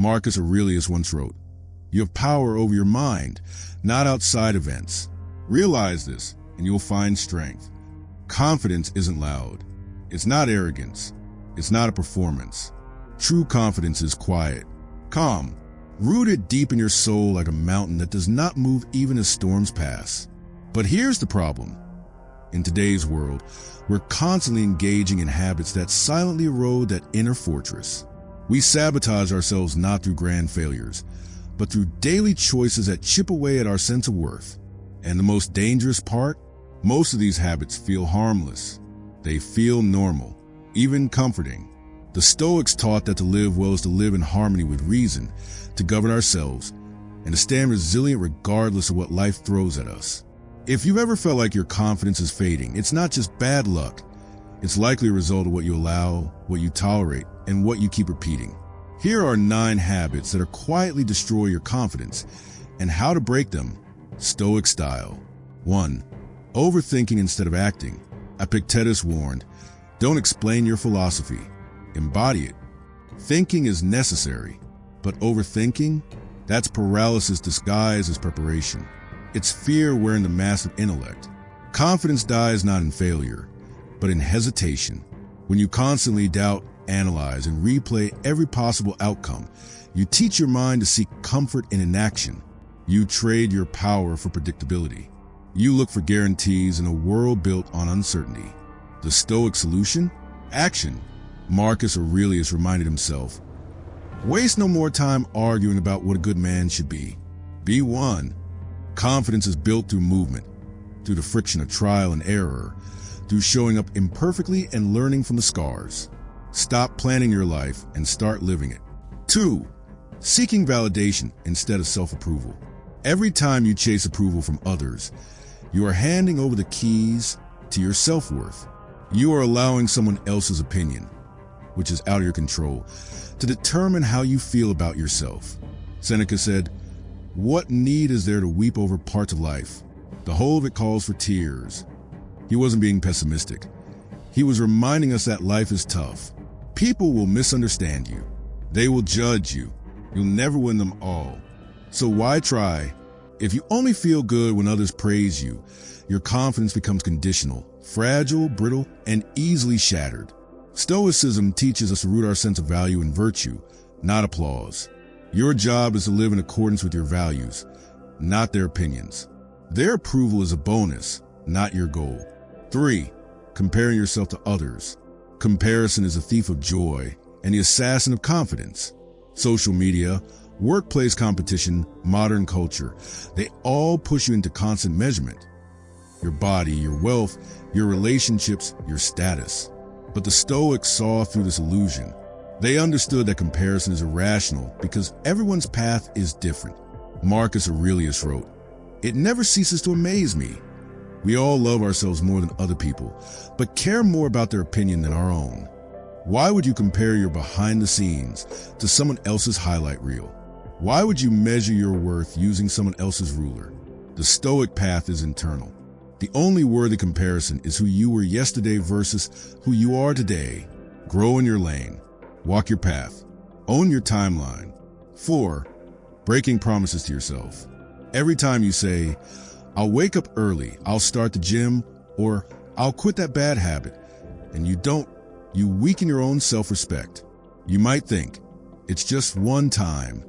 Marcus Aurelius once wrote, "You have power over your mind, not outside events. Realize this, and you'll find strength." Confidence isn't loud. It's not arrogance. It's not a performance. True confidence is quiet, calm, rooted deep in your soul like a mountain that does not move even as storms pass. But here's the problem. In today's world, we're constantly engaging in habits that silently erode that inner fortress. We sabotage ourselves not through grand failures, but through daily choices that chip away at our sense of worth. And the most dangerous part? Most of these habits feel harmless. They feel normal, even comforting. The Stoics taught that to live well is to live in harmony with reason, to govern ourselves, and to stand resilient regardless of what life throws at us. If you've ever felt like your confidence is fading, it's not just bad luck. It's likely a result of what you allow, what you tolerate, and what you keep repeating. Here are 9 habits that are quietly destroy your confidence and how to break them, Stoic style. 1. Overthinking instead of acting. Epictetus warned, "Don't explain your philosophy, embody it." Thinking is necessary, but overthinking? That's paralysis disguised as preparation. It's fear wearing the mask of intellect. Confidence dies not in failure, but in hesitation. When you constantly doubt, analyze, and replay every possible outcome, you teach your mind to seek comfort in inaction. You trade your power for predictability. You look for guarantees in a world built on uncertainty. The Stoic solution? Action. Marcus Aurelius reminded himself, "Waste no more time arguing about what a good man should be. Be one." Confidence is built through movement, through the friction of trial and error, through showing up imperfectly and learning from the scars. Stop planning your life and start living it. 2. Seeking validation instead of self-approval. Every time you chase approval from others, you are handing over the keys to your self-worth. You are allowing someone else's opinion, which is out of your control, to determine how you feel about yourself. Seneca said, "What need is there to weep over parts of life? The whole of it calls for tears." He wasn't being pessimistic. He was reminding us that life is tough. People will misunderstand you. They will judge you. You'll never win them all. So why try? If you only feel good when others praise you, your confidence becomes conditional, fragile, brittle, and easily shattered. Stoicism teaches us to root our sense of value in virtue, not applause. Your job is to live in accordance with your values, not their opinions. Their approval is a bonus, not your goal. 3. Comparing yourself to others. Comparison is a thief of joy and the assassin of confidence. Social media, workplace competition, modern culture, they all push you into constant measurement. Your body, your wealth, your relationships, your status. But the Stoics saw through this illusion. They understood that comparison is irrational because everyone's path is different. Marcus Aurelius wrote, "It never ceases to amaze me. We all love ourselves more than other people, but care more about their opinion than our own." Why would you compare your behind the scenes to someone else's highlight reel? Why would you measure your worth using someone else's ruler? The Stoic path is internal. The only worthy comparison is who you were yesterday versus who you are today. Grow in your lane. Walk your path. Own your timeline. 4. Breaking promises to yourself. Every time you say, "I'll wake up early, I'll start the gym," or "I'll quit that bad habit," and you don't, you weaken your own self-respect. You might think, it's just one time,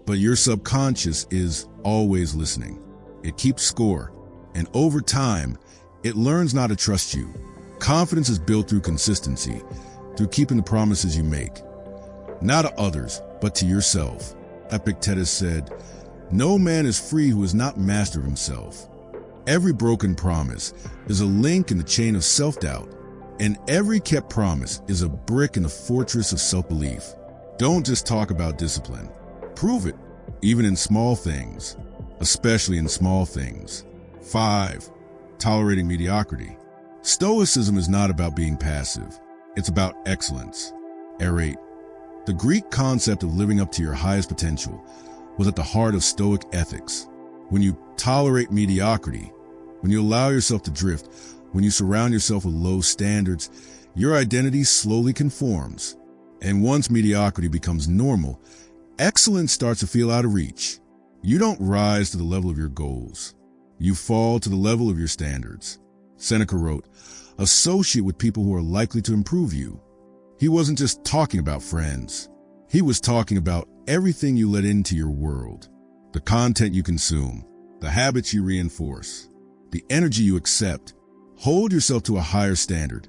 but your subconscious is always listening. It keeps score, and over time, it learns not to trust you. Confidence is built through consistency, through keeping the promises you make. Not to others, but to yourself. Epictetus said, "No man is free who is not master of himself." Every broken promise is a link in the chain of self-doubt, and every kept promise is a brick in the fortress of self-belief. Don't just talk about discipline. Prove it, even in small things, especially in small things. 5. Tolerating mediocrity. Stoicism is not about being passive. It's about excellence. Errate. The Greek concept of living up to your highest potential was at the heart of Stoic ethics. When you tolerate mediocrity, when you allow yourself to drift, when you surround yourself with low standards, your identity slowly conforms. And once mediocrity becomes normal, excellence starts to feel out of reach. You don't rise to the level of your goals. You fall to the level of your standards. Seneca wrote, "Associate with people who are likely to improve you." He wasn't just talking about friends. He was talking about everything you let into your world. The content you consume, the habits you reinforce, the energy you accept. Hold yourself to a higher standard,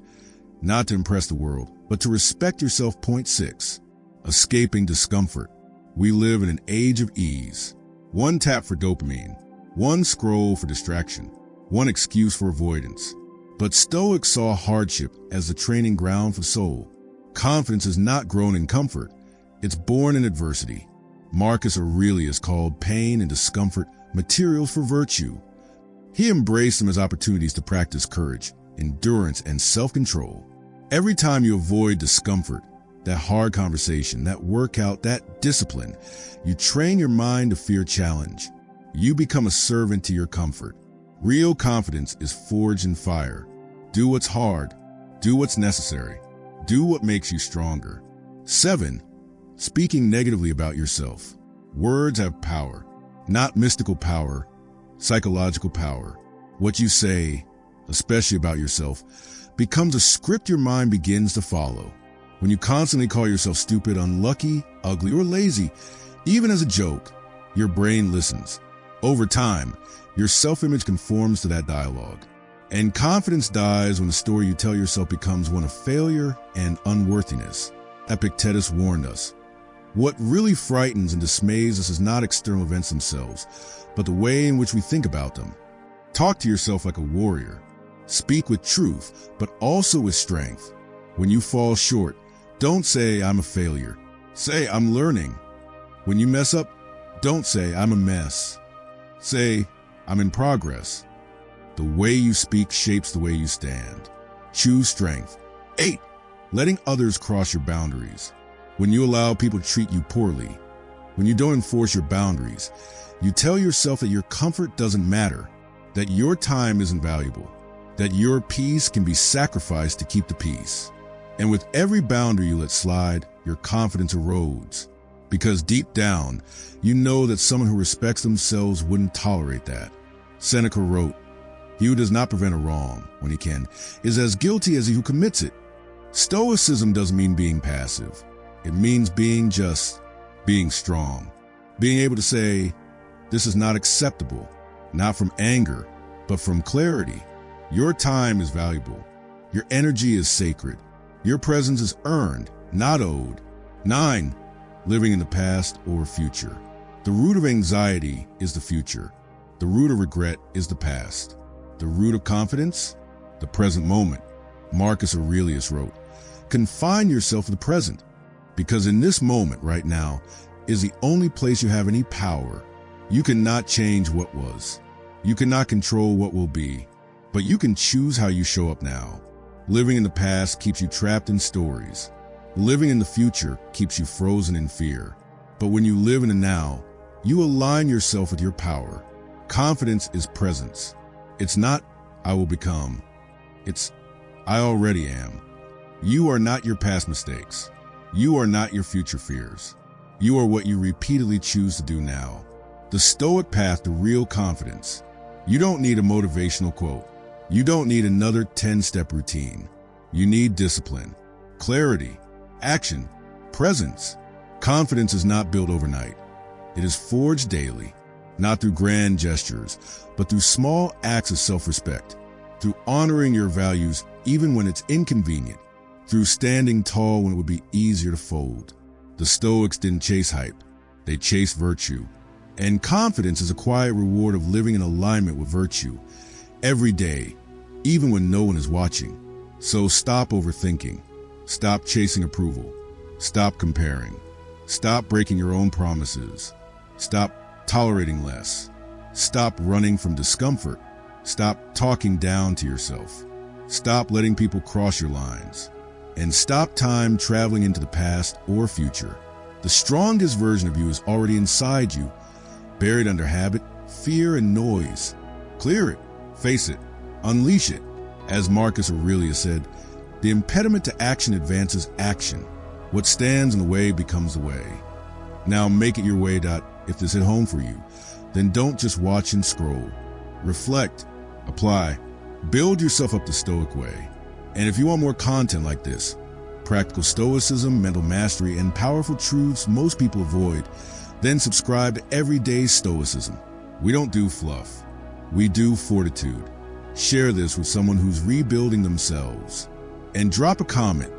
not to impress the world, but to respect yourself. Point 6. Escaping discomfort. We live in an age of ease. One tap for dopamine, one scroll for distraction, one excuse for avoidance. But Stoics saw hardship as the training ground for soul. Confidence is not grown in comfort, it's born in adversity. Marcus Aurelius called pain and discomfort materials for virtue. He embraced them as opportunities to practice courage, endurance, and self-control. Every time you avoid discomfort, that hard conversation, that workout, that discipline, you train your mind to fear challenge. You become a servant to your comfort. Real confidence is forged in fire. Do what's hard. Do what's necessary. Do what makes you stronger. 7. Speaking negatively about yourself. Words have power, not mystical power, psychological power. What you say, especially about yourself, becomes a script your mind begins to follow. When you constantly call yourself stupid, unlucky, ugly, or lazy, even as a joke, your brain listens. Over time, your self-image conforms to that dialogue. And confidence dies when the story you tell yourself becomes one of failure and unworthiness. Epictetus warned us. What really frightens and dismays us is not external events themselves, but the way in which we think about them. Talk to yourself like a warrior. Speak with truth, but also with strength. When you fall short, don't say, "I'm a failure." Say, "I'm learning." When you mess up, don't say, "I'm a mess." Say, "I'm in progress." The way you speak shapes the way you stand. Choose strength. 8. Letting others cross your boundaries. When you allow people to treat you poorly, when you don't enforce your boundaries, you tell yourself that your comfort doesn't matter, that your time isn't valuable, that your peace can be sacrificed to keep the peace. And with every boundary you let slide, your confidence erodes. Because deep down, you know that someone who respects themselves wouldn't tolerate that. Seneca wrote, "He who does not prevent a wrong when he can is as guilty as he who commits it." Stoicism doesn't mean being passive. It means being just, being strong, being able to say, "This is not acceptable," not from anger, but from clarity. Your time is valuable. Your energy is sacred. Your presence is earned, not owed. 9. Living in the past or future. The root of anxiety is the future. The root of regret is the past. The root of confidence, the present moment. Marcus Aurelius wrote, "Confine yourself to the present, because in this moment right now is the only place you have any power. You cannot change what was. You cannot control what will be, but you can choose how you show up now." Living in the past keeps you trapped in stories. Living in the future keeps you frozen in fear. But when you live in the now, you align yourself with your power. Confidence is presence. It's not, "I will become." It's, "I already am." You are not your past mistakes. You are not your future fears. You are what you repeatedly choose to do now. The Stoic path to real confidence. You don't need a motivational quote. You don't need another 10-step routine. You need discipline, clarity, action, presence. Confidence is not built overnight. It is forged daily, not through grand gestures, but through small acts of self-respect, through honoring your values even when it's inconvenient, through standing tall when it would be easier to fold. The Stoics didn't chase hype, they chased virtue. And confidence is a quiet reward of living in alignment with virtue every day, even when no one is watching. So stop overthinking. Stop chasing approval. Stop comparing. Stop breaking your own promises. Stop tolerating less. Stop running from discomfort. Stop talking down to yourself. Stop letting people cross your lines. And stop time traveling into the past or future. The strongest version of you is already inside you, buried under habit, fear, and noise. Clear it, face it, unleash it. As Marcus Aurelius said, the impediment to action advances action. What stands in the way becomes the way. Now make it your way. If this hit home for you, then don't just watch and scroll. Reflect, apply, build yourself up the Stoic way. And if you want more content like this, practical stoicism, mental mastery, and powerful truths most people avoid, then subscribe to Everyday Stoicism. We don't do fluff. We do fortitude. Share this with someone who's rebuilding themselves. And drop a comment.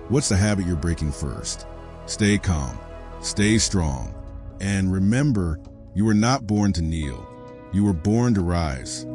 What's the habit you're breaking first? Stay calm. Stay strong. And remember, you were not born to kneel. You were born to rise.